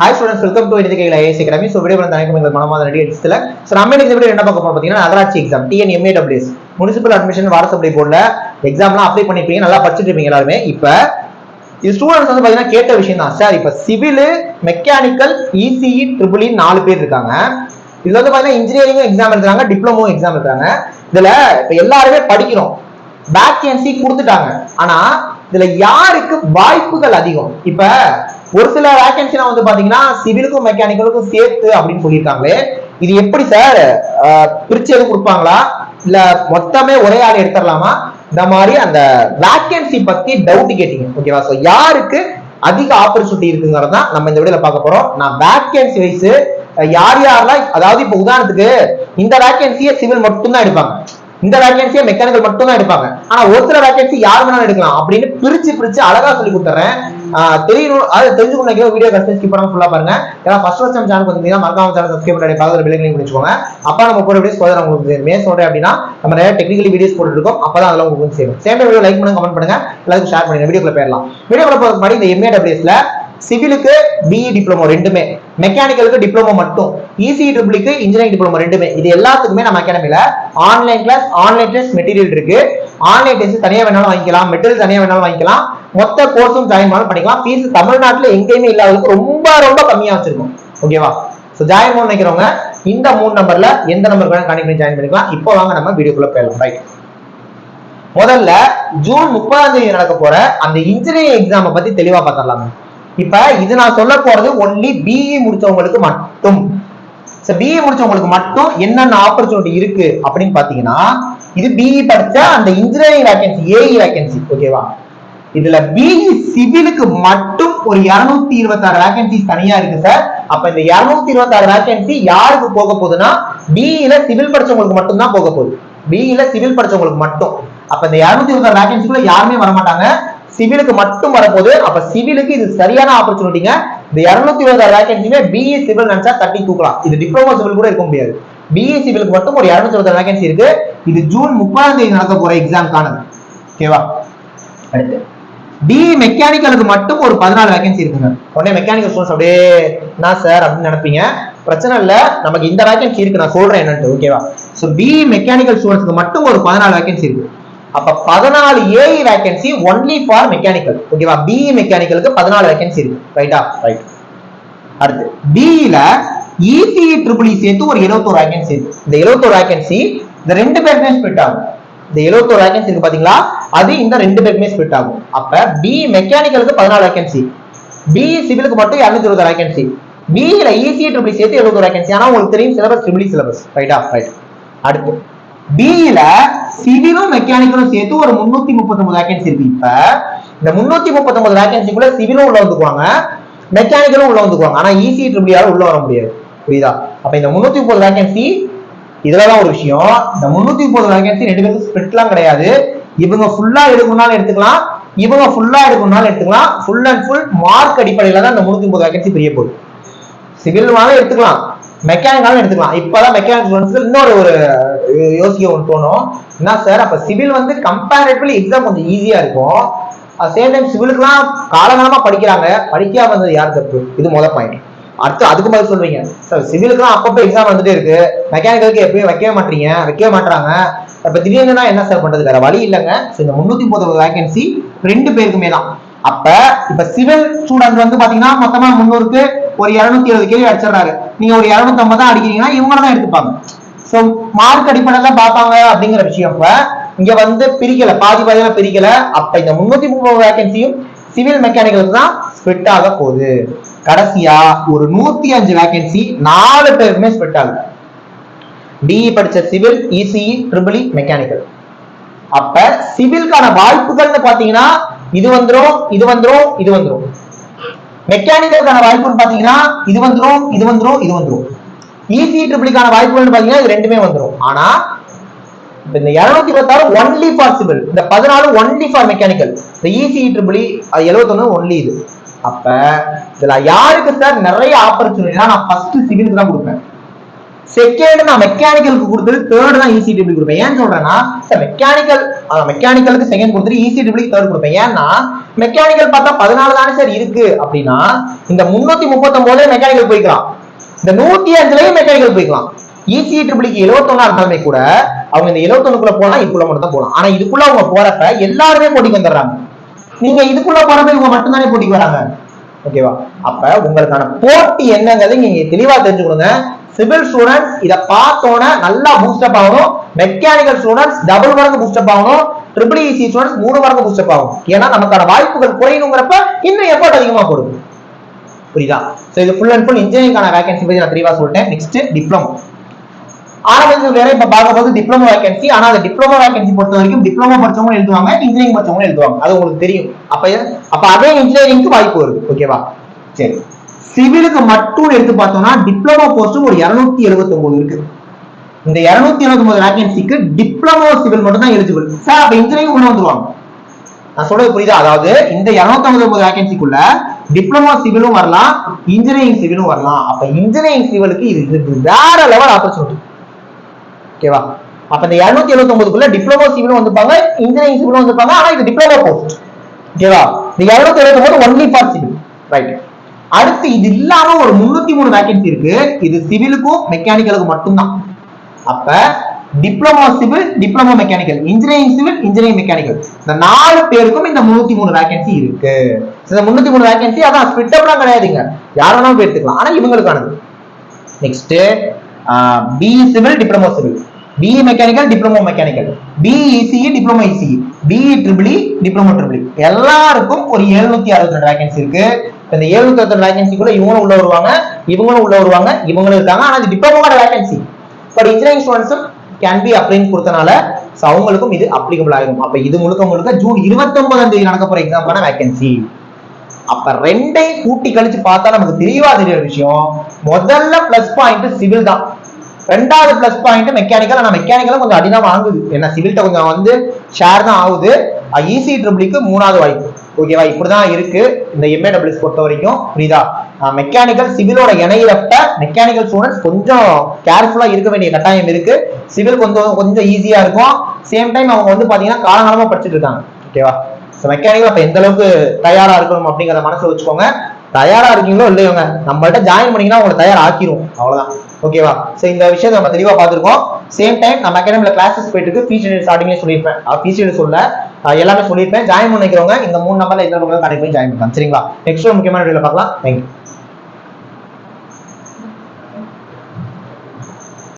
Hi students, welcome to Education IAS Academy. So, video வந்து மனமாத ready எடுத்துல. So, நம்ம இந்த video என்ன பார்க்க போறோம் பாத்தீங்கன்னா நகராட்சி எக்ஸாம் TNMAWS முனிசிபல் அட்மிஷன் வார சப்ளை போர்ட்ல எக்ஸாம்லாம் அப்ளை பண்ணிருப்பீங்க, நல்லா படிச்சிட்டு இருப்பீங்க எல்லாரும். இப்ப இது ஸ்டூடண்ட்ஸ் வந்து பாத்தீங்கன்னா கேட்ட விஷயம் தான் சார். இப்ப சிவில், மெக்கானிக்கல், ECE, EEE 4 பேர் இருக்காங்க. இதுல வந்து பாத்தீங்கன்னா இன்ஜினியரிங் எக்ஸாம் எழுதுறாங்க, டிப்ளமோ எக்ஸாம் எழுதுறாங்க. இதுல இப்ப எல்லாருமே படிக்கிறோம், வேகன்சி கொடுத்துட்டாங்க. ஆனா இதுல யாருக்கு வாய்ப்புகள் அதிகம்? இப்ப ஒரு சில வேகன்சிலாம் வந்து பாத்தீங்கன்னா சிவிலுக்கும் மெக்கானிக்கலுக்கும் சேர்த்து அப்படின்னு சொல்லியிருக்காங்களே, இது எப்படி சார் பிரிச்சு எதுவும் கொடுப்பாங்களா இல்ல மொத்தமே ஒரே ஆள் எடுத்துடலாமா? இந்த மாதிரி அந்த வேகன்சி பத்தி டவுட் கேட்டீங்க, ஓகேவா? சோ யாருக்கு அதிக ஆப்பர்ச்சுனிட்டி இருக்குங்கிறதா நம்ம இந்த வீடியோல பார்க்க போறோம். நான் வேகன்சி வைஸ் யார் யாரெல்லாம், அதாவது இப்ப உதாரணத்துக்கு இந்த வேகன்சியை சிவில் மட்டும் தான் எடுப்பாங்க, இந்த வேகன்சியை மெக்கானிக்கல் மட்டும் தான் எடுப்பாங்க, ஆனா ஒரு சில வேகன்சி யார் வேணாலும் எடுக்கலாம் அப்படின்னு பிரிச்சு அழகா சொல்லி கொடுத்துறேன். தெரியணும், அதை தெரிஞ்சுக்கணும். வீடியோ ஸ்கிப் பண்ணாம ஃபுல்லா பாருங்க. ஏன்னா ஃபர்ஸ்ட் வாட்ச் நம்ம சேனல் வந்து மறக்காம சேனல் சப்ஸ்கிரைப் பண்ணி பக்கத்துல பெல் ஐகான் பண்ணிக்கோங்க. அப்ப நம்ம போற வீடியோஸ் போதா உங்களுக்கு மே சொல்றேன் அப்படின்னா நம்ம நிறைய டெக்னிக்கலி வீடியோஸ் போட்டுட்டு இருக்கோம், அப்பதான் அதெல்லாம் உங்களுக்கு சேரும். சேம் வீடியோ லைக் பண்ணுங்க, கமெண்ட் பண்ணுங்க, எல்லாருக்கும் ஷேர் பண்ணுங்க. வீடியோக்குள்ள போயிடலாம். வீடியோக்குள்ள போறதுக்கு முன்னாடி இந்த MAWSல சிவிலுக்கு BE டிப்ளமோ ரெண்டுமே, மெக்கானிக்கலுக்கு டிப்ளமோ மட்டும், ECE EEEக்கு இன்ஜினியரிங் டிப்ளமோ ரெண்டுமே, இது எல்லாத்துக்குமே நம்ம அகாடமில online class, online test material இருக்கு. ஆன்லைன் டெஸ்ட் தனியா வேணாலும் வாங்கிக்கலாம், மெட்டீரியல் தனியா வேணாலும் வாங்கிக்கலாம், மொத்த கோர்ஸும் ஜாயின் பண்ணாலும் பண்ணிக்கலாம். ஃபீஸ் தமிழ்நாட்டுல எங்கேயுமே இல்லாததுக்கு ரொம்ப கம்மியா வச்சிருக்கோம், ஓகேவா? சோ ஜாயின் பண்ண நினைக்கிறவங்க இந்த 3 நம்பர்ல எந்த நம்பர் வேணா கனெக்ட் பண்ணி ஜாயின் பண்ணிக்கலாம். இப்போ வாங்க நம்ம வீடியோக்குள்ள போயிடலாம். ரைட், முதல்ல ஜூன் 30ஆம் தேதி நடக்க போற அந்த இன்ஜினியரிங் எக்ஸாம் பத்தி தெளிவா பார்த்துடலாங்க. இப்ப இது நான் சொல்ல போறது ஒன்லி BE முடிச்சவங்களுக்கு மட்டும். BE முடிச்சவங்களுக்கு மட்டும் என்னென்ன ஆப்பர்ச்சுனிட்டி இருக்கு அப்படின்னு பாத்தீங்கன்னா, இது BE படிச்ச அந்த இன்ஜினியரிங் வேகன்சி, AE வேகன்சி, ஓகேவா? இதுல BE சிவிலுக்கு மட்டும் ஒரு 226 வேகன்சி தனியா இருக்கு சார். அப்ப இந்த 226 வேகன்சி யாருக்கு போக போகுதுன்னா BEல சிவில் படிச்சவங்களுக்கு மட்டும் தான் போக போகுது. BEல சிவில் படிச்சவங்களுக்கு மட்டும். அப்ப இந்த 226 வேகன்சிக்குள்ள யாருமே வர மாட்டாங்க, சிவிலுக்கு மட்டும் வரப்போகுது. அப்ப சிவிலுக்கு இது சரியான ஆப்பர்ச்சுனிட்டிங்க. இந்த 226 வேகன்சியுமே BE சிவில் நினைச்சா தட்டி தூக்கலாம். இது டிப்ளமோ சிவில் கூட இருக்க முடியாது. BE சிவிலுக்கு மட்டும் ஒரு 226 வேகன்சி இருக்கு. இது ஜூன் 30ஆம் தேதி நடக்க போற எக்ஸாம்கானது, ஓகேவா? அடுத்து BE மெக்கானிக்கலுக்கு மட்டும் ஒரு 14 வேகன்சி இருக்குங்க. உடனே மெக்கானிக்கல் ஸ்டூடண்ட்ஸ் அப்படியே என்ன சார் அப்படின்னு நினைப்பீங்க. பிரச்சனை இல்ல, நமக்கு இந்த வேகன்சி இருக்கு, நான் சொல்றேன் என்னன்னு, ஓகேவா? சோ BE மெக்கானிக்கல் ஸ்டூடண்ட்ஸ்க்கு மட்டும் ஒரு 14 வேகன்சி இருக்கு. அப்ப 14 AE vacancy only for mechanical, ஓகேவா? BE மெக்கானிக்கலுக்கு 14 வேகன்சி இருக்கு, ரைட்டா? ரைட். அடுத்து BEல ECE EEE சேர்த்து ஒரு 71 வேகன்சி இருக்கு. இந்த 71 வேகன்சி இந்த ரெண்டு பேருமே ஸ்பிளிட் ஆகும். இந்த 71 வேகன்சி இருக்கு பாத்தீங்களா, அது இந்த ரெண்டு பேருமே ஸ்பிளிட் ஆகும். அப்ப BE மெக்கானிக்கலுக்கு 14 வேகன்சி, BE சிவிலுக்கு மட்டும் 226 வேகன்சி, BEல ECE EEE சேர்த்து 71 வேகன்சி. ஆனா உங்களுக்கு தெரியும் சிலபஸ் EEE சிலபஸ், ரைட்டா? ரைட். அடுத்து BEல சிவிலும் மெக்கானிக்கலும் சேர்த்து ஒரு 339 வேகன்சி இருக்கு. இப்ப இந்த 339 வேகன்சிக்குள்ள சிவிலும் உள்ள வந்துக்குவாங்க, மெக்கானிக்கலும் உள்ள வந்துக்குவாங்க. ஆனா ECE EEE உள்ள வர முடியாது, புரியுதா? அப்ப இந்த 330 வேகன்சி, இதுலதான் ஒரு விஷயம். இந்த 330 வேகன்சி ரெண்டு பேருக்கு ஸ்பிளிட்லாம் கிடையாது. இவங்க ஃபுல்லா எடுக்கணும்னாலும் எடுத்துக்கலாம், இவங்க ஃபுல்லா எடுக்கணும்னாலும் எடுத்துக்கலாம். ஃபுல் அண்ட் ஃபுல் மார்க் அடிப்படையில தான் இந்த 330 வேகன்சி பிரிய போகுது. சிவில்னாலும் எடுத்துக்கலாம், மெக்கானிக்காலும் எடுத்துக்கலாம். இப்பதான் மெக்கானிக்கல் இன்னொரு ஒரு யோசிக்க ஒன்று தோணும், என்ன சார் அப்ப சிவில் வந்து கம்பேரிட்டிவ்லி எக்ஸாம் கொஞ்சம் ஈஸியா இருக்கும், சேம் டைம் சிவிலுக்குலாம் காலகாலமா படிக்கிறாங்க, படிக்காம வந்தது யார் தப்பு? இது முதல் பாயிண்ட். அடுத்து அதுக்கு மாதிரி சொல்றீங்க சார் சிவிலுக்குலாம் அப்பப்போ எக்ஸாம் வந்துட்டே இருக்கு, மெக்கானிக்கலுக்கு எப்பயும் வைக்க மாட்டாங்க, இப்ப திடீர்னு என்ன சார் பண்றது? வேற வழி இல்லைங்க. இந்த 330 வேகன்சி ரெண்டு பேருக்குமே தான். அப்ப இப்ப சிவில் ஸ்டூடெண்ட் வந்து பாத்தீங்கன்னா மொத்தமா 300க்கு ஒரு 270 கேள்வி அடிச்சிடறாரு. நீங்க ஒரு 250 தான் அடிக்கிறீங்கன்னா இவங்க தான் எடுத்துப்பாங்க. சோ மார்க் அடிப்படையில பாப்பாங்க அப்படிங்கிற விஷயம். இப்ப இங்க வந்து பிரிக்கல, பாதியா பிரிக்கல. அப்ப இந்த 330 வேகன்சியும் சிவில் மெக்கானிக்கலுக்கு தான் ஸ்பிளிட் ஆக போகுது. கடைசியா ஒரு 105 வேகன்சி 4 பேருமே ஸ்பிளிட் ஆகுது. BE படிச்ச சிவில், ECE EEE மெக்கானிக்கல். அப்ப சிவிலுக்கான வாய்ப்புகள்னு பாத்தீங்கன்னா இது வந்துரும், இது வந்துரும், இது வந்துரும். மெக்கானிக்கலுக்கான வாய்ப்புன்னு பாத்தீங்கன்னா இது வந்துரும், இது வந்துரும், இது வந்துரும். ECE EEEக்கான வாய்ப்புகள்னு பாத்தீங்கன்னா இது ரெண்டுமே வந்துரும். ஆனா இந்த 216 ஒன்லி ஃபார் சிவில், இந்த 14 ஒன்லி ஃபார் மெக்கானிக்கல், இந்த ECE EEE 71 ஒன்லி இது. அப்ப இதுல யாருக்கு சார் நிறைய ஆப்பர்ச்சுனிட்டி? நான் ஃபர்ஸ்ட் சிவிலுக்கு தான் கொடுப்பேன். செகண்ட் நான் மெக்கானிக்கலுக்கு கொடுத்துட்டு தேர்ட் தான் இசி ட்ரிபிள் கொடுப்பேன். ஏன் சொல்றேன்னா மெக்கானிக்கலுக்கு செகண்ட் கொடுத்துட்டு இசி ட்ரிபிள் தேர்ட் கொடுப்பேன். ஏன்னா மெக்கானிக்கல் பார்த்தா 14 தானே சார் இருக்கு அப்படின்னா இந்த 339 மெக்கானிக்கல் போய்க்கலாம், இந்த 105 மெக்கானிக்கல் போய்க்கலாம். இசி ட்ரிபிளுக்கு 71 இருந்தாலுமே கூட அவங்க இந்த 71க்குள்ள போனா இதுக்குள்ள மட்டும் தான் போகலாம். ஆனா இதுக்குள்ள அவங்க போறப்ப எல்லாருமே போட்டிக்கு வந்துடுறாங்க. நீங்க இதுக்குள்ள போறப்ப இவங்க மட்டும் தானே போட்டிக்கு வராங்க. ஓகேவா? அப்ப உங்களுக்கான போட்டி என்னங்கிறது நீங்க தெளிவா தெரிஞ்சுக்கணுங்க. சிவில் ஸ்டூடெண்ட்ஸ் இத பார்த்தோன நல்லா பூஸ்டப் ஆகணும். மெக்கானிக்கல் ஸ்டூடெண்ட்ஸ் டபுள் மடங்கு பூஸ்டப் ஆகணும். ட்ரிபிள் இசி ஸ்டூடெண்ட்ஸ் 3 மடங்கு பூஸ்டப் ஆகும். ஏன்னா நமக்கான வாய்ப்புகள் குறையணுங்கிறப்ப இன்னும் எஃபர்ட் அதிகமா போடுது. புரியுதா? சோ இது ஃபுல் அண்ட் ஃபுல் இன்ஜினியரிங்கான வேகன்சி பத்தி நான் தெளிவா சொல்லிட்டேன். நெக்ஸ்ட் டிப்ளமோ ஆரம்பிச்ச இப்ப பார்க்க போது டிப்ளமோ வேகன்சி. ஆனா அந்த டிப்ளமோ வேகன்சி பொறுத்த வரைக்கும் டிப்ளமோ படிச்சவங்க எழுதுவாங்க, இன்ஜினியரிங் படிச்சவங்க எழுதுவாங்க. அது உங்களுக்கு தெரியும். அப்ப அதே இன்ஜினியரிங்க்கு வாய்ப்பு வருது. ஓகேவா? சரி, சிவிலுக்கு மட்டும் எடுத்து பார்த்தோம்னா டிப்ளமோ போஸ்ட் ஒரு 279 இருக்கு. இந்த 279 வேகன்சிக்கு டிப்ளமோ சிவில் மட்டும் தான் எலிஜிபிள் சார். அப்ப இன்ஜினியரிங் உள்ள வந்துருவாங்க. நான் சொல்றது புரியுதா? அதாவது இந்த 259 வேகன்சிக்குள்ள டிப்ளமோ சிவிலும் வரலாம், இன்ஜினியரிங் சிவிலும் வரலாம். அப்ப இன்ஜினியரிங் சிவிலுக்கு இது வேற லெவல் ஆப்பர்ச்சுனிட்டி. ஓகேவா? அப்ப இந்த 279க்குள்ள டிப்ளமோ சிவிலும் வந்துப்பாங்க, இன்ஜினியரிங் சிவிலும் வந்துப்பாங்க. ஆனா இது டிப்ளமோ போஸ்ட். ஓகேவா? இந்த 279 ஒன்லி ஃபார் சிவில். ரைட். அடுத்து இது இல்லாம ஒரு 303 வேகன்சி இருக்கு. இது சிவிலுக்கும் மெக்கானிக்கலுக்கும் மட்டும்தான். அப்ப diploma civil, diploma mechanical, engineering civil, engineering mechanical, இந்த 4 பேருக்கும் இந்த 303 வேகன்சி இருக்கு. இந்த 303 வேகன்சி அதான் ஸ்பிட்டப்லாம் கிடையாதுங்க, யார் வேணாலும் எடுத்துக்கலாம். ஆனா இவங்களுக்கானது. Next BE civil, diploma civil, BE mechanical, diploma mechanical, BE ECE, diploma ECE, BE triple E, diploma triple E, எல்லாருக்கும் ஒரு 762 வேகன்சி இருக்கு. இந்த 762 வேகன்சிக்குள்ள இவங்களும் உள்ள வருவாங்க, இவங்களும் உள்ள வருவாங்க, இவங்களும் இருக்காங்க. ஆனா இது டிப்ளமோட வேகன்சி. பட் இன்ஜினியரிங் ஸ்டூடெண்ட்ஸும் கேன் பி அப்ளைன்னு கொடுத்தனால அவங்களுக்கும் இது அப்ளிகபிள் ஆகும். அப்ப இது முழுக்க ஜூன் 29ஆம் தேதி நடக்க போற எக்ஸாம்க்கான வேகன்சி. அப்ப ரெண்டையும் கூட்டி கழிச்சு பார்த்தா நமக்கு தெளிவா தெரியுற விஷயம், முதல்ல பிளஸ் பாயிண்ட் சிவில் தான், ரெண்டாவது பிளஸ் பாயிண்ட் மெக்கானிக்கல். ஆனா மெக்கானிக்கலும் கொஞ்சம் அதிகமா வாங்குது, ஏன்னா சிவில்ட்ட கொஞ்சம் வந்து ஷேர் தான் ஆகுது. இசி ட்ரிபிளுக்கு 3வது வாய்ப்பு. ஓகேவா? இப்படிதான் இருக்கு இந்த எம்ஏடபிள்யூஎஸ் பொறுத்த வரைக்கும். புரியுதா? மெக்கானிக்கல் சிவிலோட இணையிறப்ப மெக்கானிக்கல் ஸ்டூடெண்ட்ஸ் கொஞ்சம் கேர்ஃபுல்லா இருக்க வேண்டிய கட்டாயம் இருக்கு. சிவில் கொஞ்சம் ஈஸியா இருக்கும். சேம் டைம் அவங்க வந்து பாத்தீங்கன்னா காலகாலமா படிச்சுட்டு இருக்காங்க. ஓகேவா? மெக்கானிக்கல் அப்ப எந்த அளவுக்கு தயாரா இருக்கணும் அப்படிங்கறத மனசுல வச்சுக்கோங்க. தயாரா இருக்கீங்களோ இல்லையோங்க, நம்மள்ட்ட ஜாயின் பண்ணீங்கன்னா உங்களை தயார் ஆக்கிரும். அவ்வளவுதான். ஓகேவா? சோ இந்த விஷயத்தை நம்ம தெளிவா பார்த்திருக்கோம். சேம் டைம் நம்ம அகாடமில கிளாஸஸ் போயிட்டு இருக்கு. ஃபீஸ் டீடைல்ஸ் ஸ்டார்டிங்ல சொல்லிருப்பேன், ஃபீஸ் டீடைல்ஸ் சொல்ல எல்லாமே சொல்லிருப்பேன். ஜாயின் பண்ணிக்கிறவங்க இந்த 3 நம்பர்ல எந்த நம்பர்ல கரெக்ட் பண்ணி ஜாயின் பண்ணலாம். சரிங்களா? நெக்ஸ்ட் முக்கியமான வீடியோல பார்க்கலாம். தேங்க்யூ.